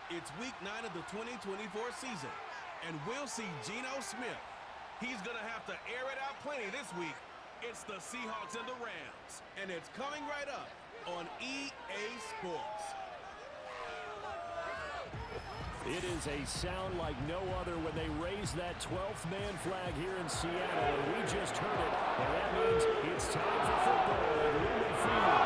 It's week 9 of the 2024 season, and we'll see Geno Smith. He's going to have to air it out plenty this week. It's the Seahawks and the Rams, and it's coming right up on EA Sports. It is a sound like no other when they raise that 12th man flag here in Seattle, and we just heard it, and that means it's time for football at Lumen Field.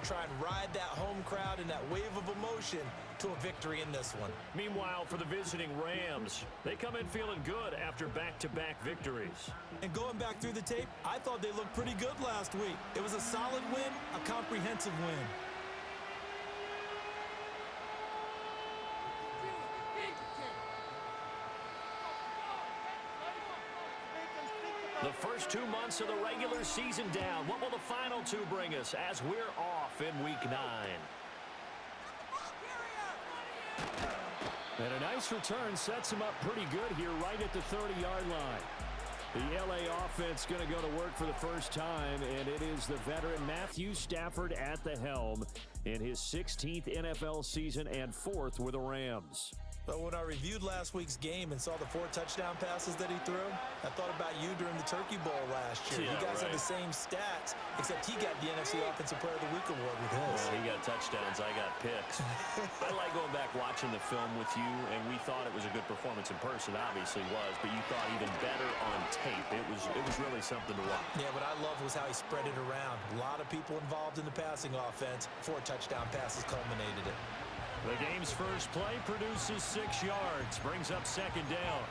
Try and ride that home crowd and that wave of emotion to a victory in this one. Meanwhile, for the visiting Rams, they come in feeling good after back-to-back victories. And going back through the tape, I thought they looked pretty good last week. It was a solid win, a comprehensive win. The first 2 months of the regular season down. What will the final 2 bring us as we're off in week 9? And a nice return sets him up pretty good here right at the 30-yard line. The LA offense going to go to work for the first time, and it is the veteran Matthew Stafford at the helm in his 16th NFL season and 4th with the Rams. But when I reviewed last week's game and saw the 4 touchdown passes that he threw, I thought about you during the Turkey Bowl last year. Yeah, you guys right. had the same stats, except he got the NFC Offensive Player of the Week award with his. Well, he got touchdowns, I got picks. I like going back watching the film with you, and we thought it was a good performance in person, obviously was, but you thought even better on tape. It was really something to watch. Yeah, what I loved was how he spread it around. A lot of people involved in the passing offense. 4 touchdown passes culminated it. The game's first play produces 6 yards, brings up second down.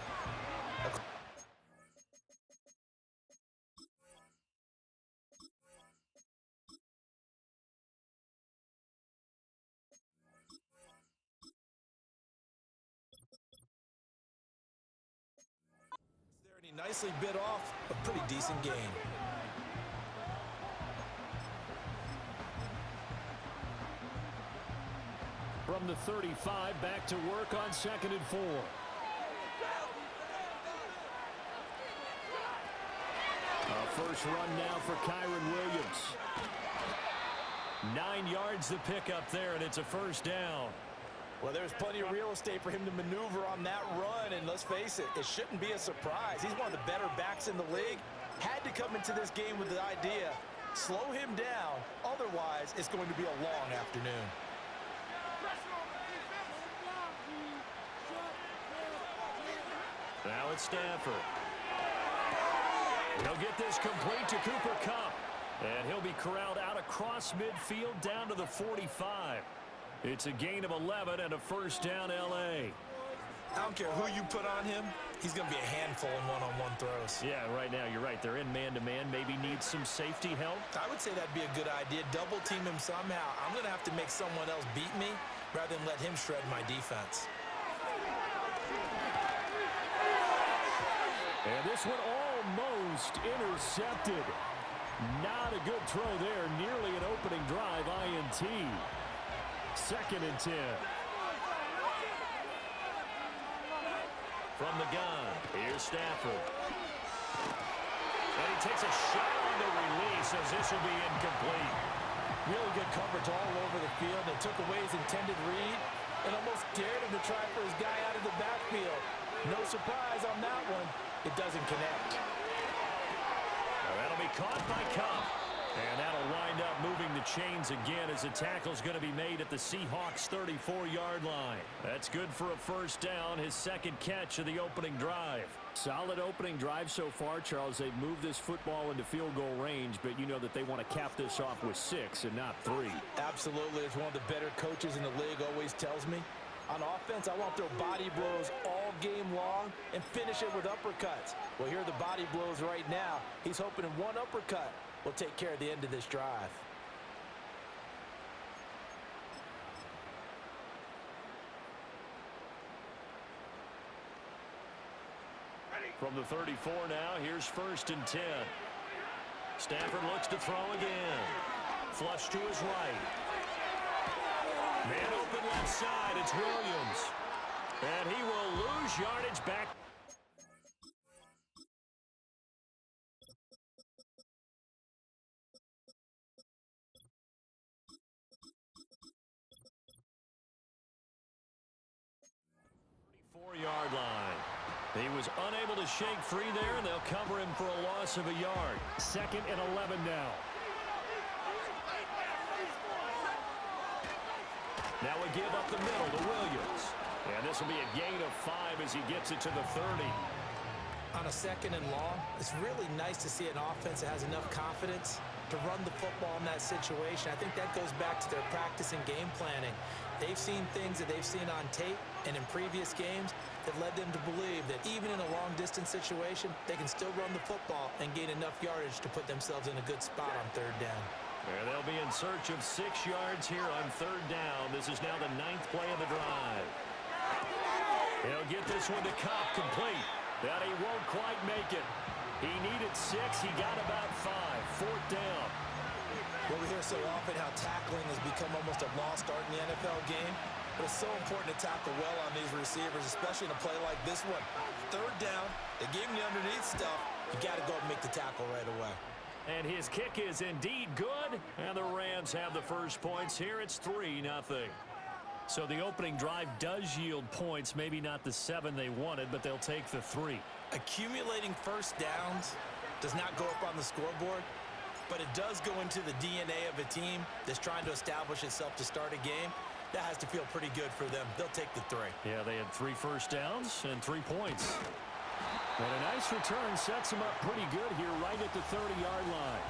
There, and he nicely bit off a pretty decent gain. From the 35, back to work on 2nd and 4. A first run now for Kyron Williams. 9 yards the pickup there, and it's a first down. Well, there's plenty of real estate for him to maneuver on that run, and let's face it, it shouldn't be a surprise. He's one of the better backs in the league. Had to come into this game with the idea, slow him down, otherwise it's going to be a long afternoon. Now it's Stafford. He'll get this complete to Cooper Kupp. And he'll be corralled out across midfield down to the 45. It's a gain of 11 and a first down L.A. I don't care who you put on him, he's going to be a handful in one-on-one throws. Yeah, right now you're right. They're in man-to-man. Maybe needs some safety help. I would say that'd be a good idea. Double team him somehow. I'm going to have to make someone else beat me rather than let him shred my defense. And this one almost intercepted. Not a good throw there. Nearly an opening drive INT. 2nd and 10. From the gun, here's Stafford. And he takes a shot on the release as this will be incomplete. Really good coverage all over the field. They took away his intended read and almost dared him to try for his guy out of the backfield. No surprise on that one. It doesn't connect. Well, that'll be caught by Kupp. And that'll wind up moving the chains again as the tackle's going to be made at the Seahawks' 34-yard line. That's good for a first down, his 2nd catch of the opening drive. Solid opening drive so far, Charles. They've moved this football into field goal range, but you know that they want to cap this off with 6 and not 3. Absolutely. As one of the better coaches in the league always tells me, on offense, I want to throw body blows all game long and finish it with uppercuts. Well, here are the body blows right now. He's hoping in one uppercut will take care of the end of this drive. From the 34 now, here's 1st and 10. Stafford looks to throw again. Flush to his right. Man open left side, it's Williams. And he will lose yardage back. Yard line. He was unable to shake free there, and they'll cover him for a loss of a yard. 2nd and 11 now. Now a give up the middle to Williams. And this will be a gain of 5 as he gets it to the 30. On a 2nd and long, it's really nice to see an offense that has enough confidence to run the football in that situation. I think that goes back to their practice and game planning. They've seen things that they've seen on tape and in previous games that led them to believe that even in a long-distance situation, they can still run the football and gain enough yardage to put themselves in a good spot on 3rd down. There they'll be in search of 6 yards here on 3rd down. This is now the 9th play of the drive. He'll get this one to Cobb complete. But he won't quite make it. He needed 6. He got about 5. 4th down. Well, we hear so often how tackling has become almost a lost art in the NFL game. But it's so important to tackle well on these receivers, especially in a play like this one. 3rd down, they gave him the underneath stuff. You got to go and make the tackle right away. And his kick is indeed good. And the Rams have the first points here. It's 3-0. So the opening drive does yield points. Maybe not the 7 they wanted, but they'll take the 3. Accumulating first downs does not go up on the scoreboard, but it does go into the DNA of a team that's trying to establish itself to start a game. That has to feel pretty good for them. They'll take the 3. Yeah, they had 3 first downs and 3 points. And a nice return sets them up pretty good here right at the 30-yard line.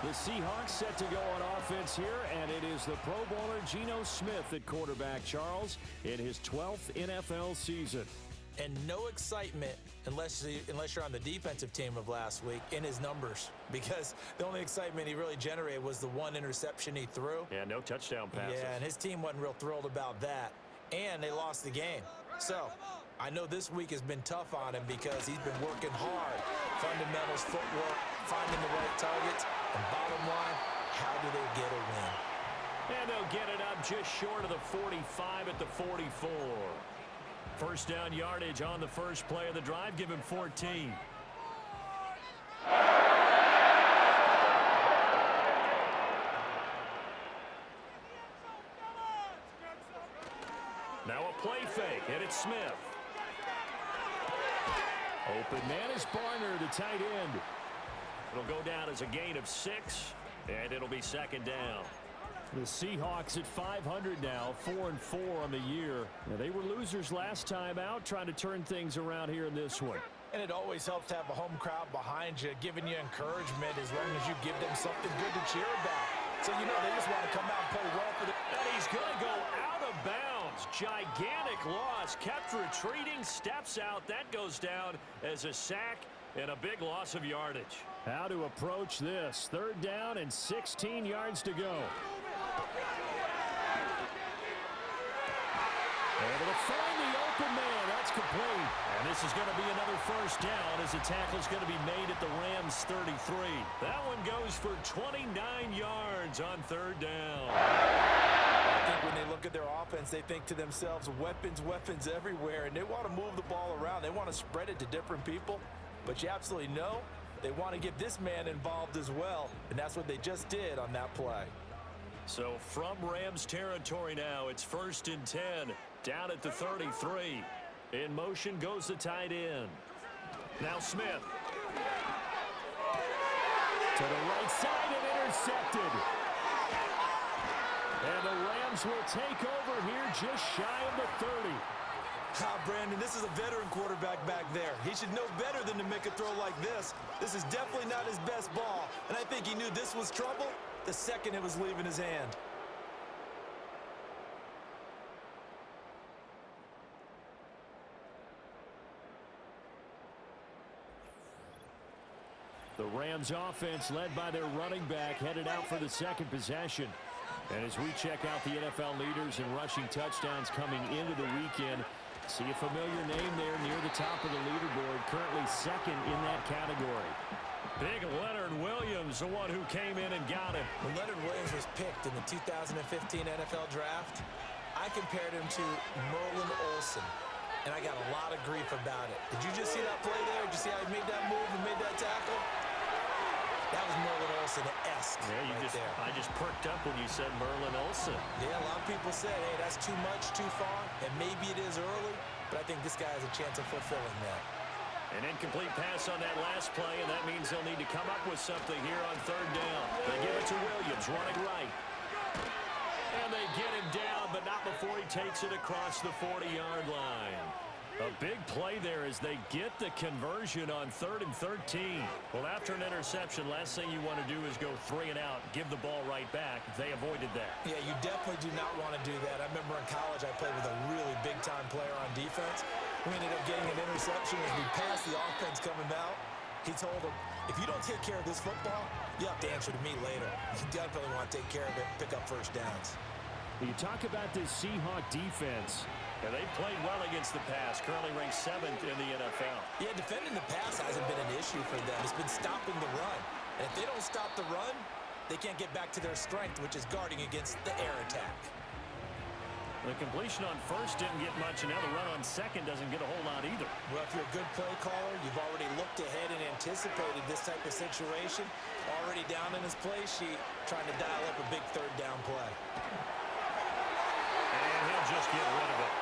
The Seahawks set to go on offense here, and it is the Pro Bowler Geno Smith at quarterback, Charles, in his 12th NFL season. And no excitement unless you're on the defensive team of last week in his numbers, because the only excitement he really generated was the 1 interception he threw. Yeah, no touchdown passes. Yeah, and his team wasn't real thrilled about that, and they lost the game. So I know this week has been tough on him because he's been working hard. Fundamentals, footwork, finding the right targets, and bottom line, how do they get a win? And they'll get it up just short of the 45 at the 44. First down yardage on the first play of the drive. Give him 14. Now a play fake, and it's Smith. Open man is Barner, the tight end. It'll go down as a gain of 6, and it'll be 2nd down. The Seahawks at 500 now, 4-4 on the year. Now, they were losers last time out, trying to turn things around here in this one. And it always helps to have a home crowd behind you, giving you encouragement as long as you give them something good to cheer about. So, you know, they just want to come out and play well for the... And he's going to go out of bounds. Gigantic loss. Kept retreating, steps out. That goes down as a sack and a big loss of yardage. How to approach this. 3rd down and 16 yards to go. Able to find the open man. That's complete. And this is going to be another first down as the tackle's going to be made at the Rams 33. That one goes for 29 yards on 3rd down. I think when they look at their offense, they think to themselves, weapons, weapons everywhere, and they want to move the ball around. They want to spread it to different people. But you absolutely know they want to get this man involved as well, and that's what they just did on that play. So from Rams territory now, it's 1st and 10, down at the 33. In motion goes the tight end. Now Smith. To the right side and intercepted. And the Rams will take over here just shy of the 30. Brandon, this is a veteran quarterback back there. He should know better than to make a throw like this. This is definitely not his best ball, and I think he knew this was trouble the second it was leaving his hand. The Rams offense led by their running back headed out for the 2nd possession. And as we check out the NFL leaders in rushing touchdowns coming into the weekend, see a familiar name there near the top of the leaderboard, currently 2nd in that category. Big Leonard Williams, the one who came in and got him. When Leonard Williams was picked in the 2015 NFL Draft, I compared him to Merlin Olsen, and I got a lot of grief about it. Did you just see that play there? Did you see how he made that move and made that tackle? That was Merlin Olsen-esque. Yeah, I just perked up when you said Merlin Olsen. Yeah, a lot of people said, hey, that's too much, too far, and maybe it is early, but I think this guy has a chance of fulfilling that. An incomplete pass on that last play, and that means they'll need to come up with something here on third down. They give it to Williams, running right. And they get him down, but not before he takes it across the 40-yard line. A big play there as they get the conversion on 3rd and 13. Well, after an interception, last thing you want to do is go 3 and out, give the ball right back. They avoided that. Yeah, you definitely do not want to do that. I remember in college I played with a really big-time player on defense. We ended up getting an interception as we passed the offense coming out. He told him, if you don't take care of this football, you have to answer to me later. You definitely want to take care of it, pick up first downs. You talk about this Seahawk defense. And they played well against the pass, currently ranked 7th in the NFL. Yeah, defending the pass hasn't been an issue for them. It's been stopping the run. And if they don't stop the run, they can't get back to their strength, which is guarding against the air attack. The completion on first didn't get much, and now the run on second doesn't get a whole lot either. Well, if you're a good play caller, you've already looked ahead and anticipated this type of situation. Already down in his play sheet, trying to dial up a big third down play. And he'll just get rid of it.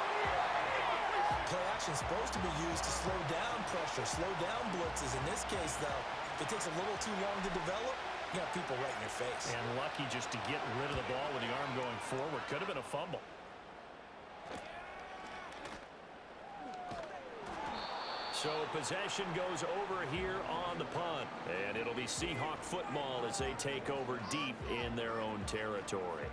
Play action is supposed to be used to slow down pressure, slow down blitzes. In this case, though, if it takes a little too long to develop, you got people right in your face. And lucky just to get rid of the ball with the arm going forward. Could have been a fumble. So possession goes over here on the punt. And it'll be Seahawk football as they take over deep in their own territory.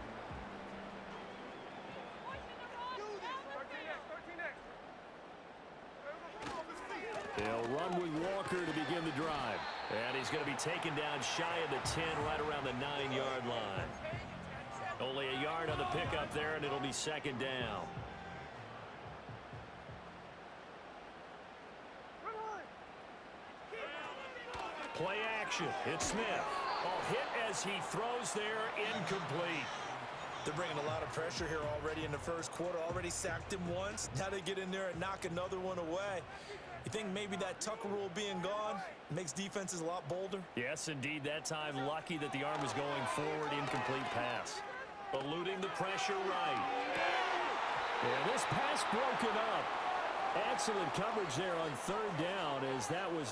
They'll run with Walker to begin the drive. And he's going to be taken down shy of the 10, right around the 9-yard line. Only a yard on the pickup there, and it'll be second down. Play action. It's Smith. Oh, hit as he throws there, incomplete. They're bringing a lot of pressure here already in the first quarter. Already sacked him once. Now they get in there and knock another one away. You think maybe that Tucker rule being gone makes defenses a lot bolder? Yes, indeed. That time, lucky that the arm was going forward. Incomplete pass. Eluding the pressure right. And this pass broken up. Excellent coverage there on third down as that was